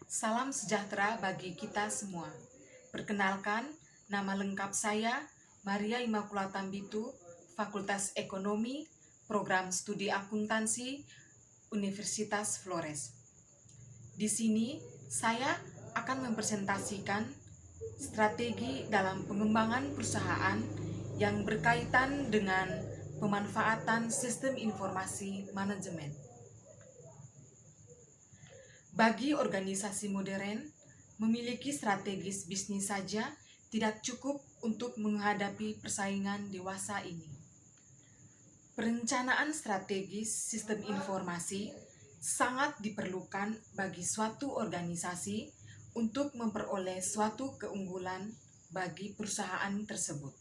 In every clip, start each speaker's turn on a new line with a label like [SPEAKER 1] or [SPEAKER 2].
[SPEAKER 1] Salam sejahtera bagi kita semua. Perkenalkan, nama lengkap saya Maria Immaculata Tambitu, Fakultas Ekonomi, Program Studi Akuntansi, Universitas Flores. Di sini saya akan mempresentasikan strategi dalam pengembangan perusahaan yang berkaitan dengan pemanfaatan sistem informasi manajemen. Bagi organisasi modern, memiliki strategis bisnis saja tidak cukup untuk menghadapi persaingan dewasa ini. Perencanaan strategis sistem informasi sangat diperlukan bagi suatu organisasi untuk memperoleh suatu keunggulan bagi perusahaan tersebut.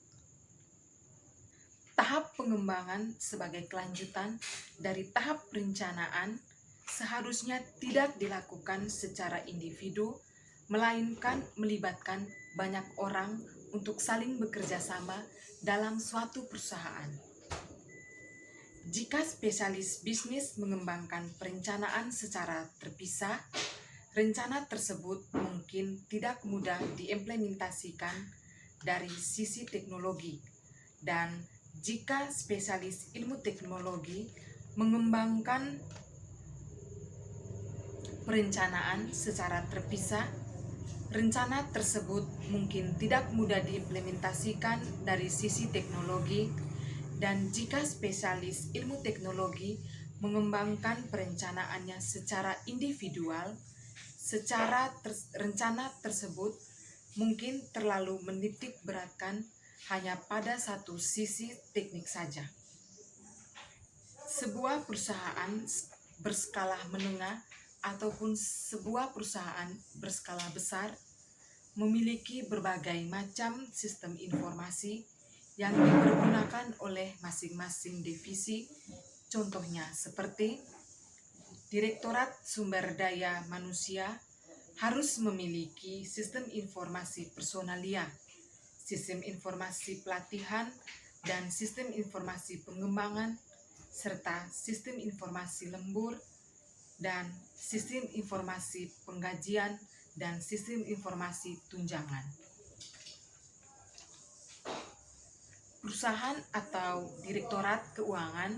[SPEAKER 1] Tahap pengembangan sebagai kelanjutan dari tahap perencanaan seharusnya tidak dilakukan secara individu, melainkan melibatkan banyak orang untuk saling bekerja sama dalam suatu perusahaan. Jika spesialis bisnis mengembangkan perencanaan secara terpisah, rencana tersebut mungkin tidak mudah diimplementasikan dari sisi teknologi, dan jika spesialis ilmu teknologi mengembangkan perencanaan secara terpisah, rencana tersebut mungkin tidak mudah diimplementasikan dari sisi teknologi, dan jika spesialis ilmu teknologi mengembangkan perencanaannya secara individual, rencana tersebut mungkin terlalu menitik beratkan hanya pada satu sisi teknik saja. Sebuah perusahaan berskala menengah ataupun sebuah perusahaan berskala besar memiliki berbagai macam sistem informasi yang dipergunakan oleh masing-masing divisi. Contohnya seperti Direktorat Sumber Daya Manusia harus memiliki sistem informasi personalia, sistem informasi pelatihan, dan sistem informasi pengembangan, serta sistem informasi lembur, dan sistem informasi penggajian, dan sistem informasi tunjangan. Perusahaan atau direktorat keuangan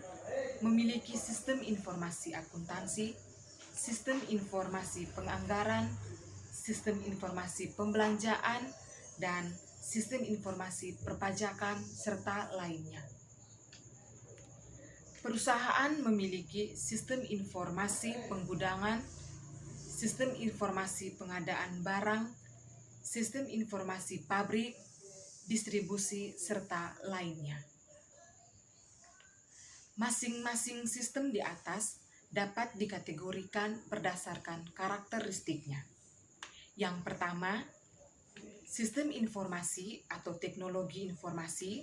[SPEAKER 1] memiliki sistem informasi akuntansi, sistem informasi penganggaran, sistem informasi pembelanjaan, dan sistem informasi perpajakan, serta lainnya. Perusahaan memiliki sistem informasi penggudangan, sistem informasi pengadaan barang, sistem informasi pabrik, distribusi, serta lainnya. Masing-masing sistem di atas dapat dikategorikan berdasarkan karakteristiknya. Yang pertama, sistem informasi atau teknologi informasi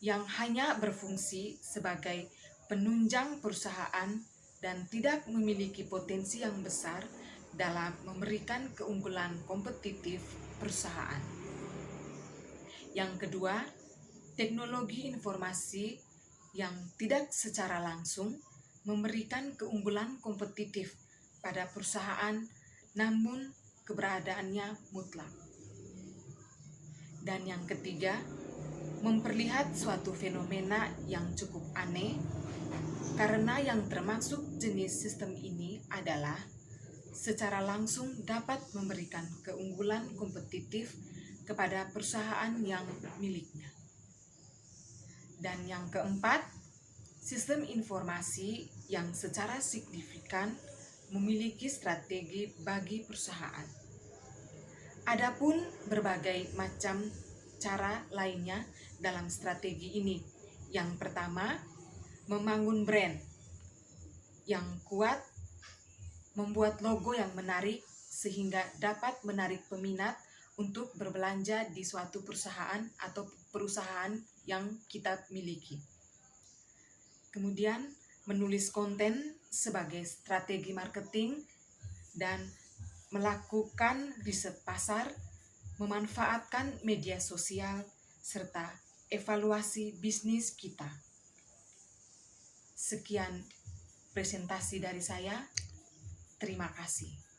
[SPEAKER 1] yang hanya berfungsi sebagai penunjang perusahaan dan tidak memiliki potensi yang besar dalam memberikan keunggulan kompetitif perusahaan. Yang kedua, teknologi informasi yang tidak secara langsung memberikan keunggulan kompetitif pada perusahaan, namun keberadaannya mutlak. Dan yang ketiga, memperlihat suatu fenomena yang cukup aneh, karena yang termasuk jenis sistem ini adalah secara langsung dapat memberikan keunggulan kompetitif kepada perusahaan yang miliknya. Dan yang keempat, sistem informasi yang secara signifikan memiliki strategi bagi perusahaan. Adapun berbagai macam cara lainnya dalam strategi ini. Yang pertama, membangun brand yang kuat, membuat logo yang menarik sehingga dapat menarik peminat untuk berbelanja di suatu perusahaan atau perusahaan yang kita miliki. Kemudian, menulis konten sebagai strategi marketing dan melakukan riset pasar, memanfaatkan media sosial, serta evaluasi bisnis kita. Sekian presentasi dari saya. Terima kasih.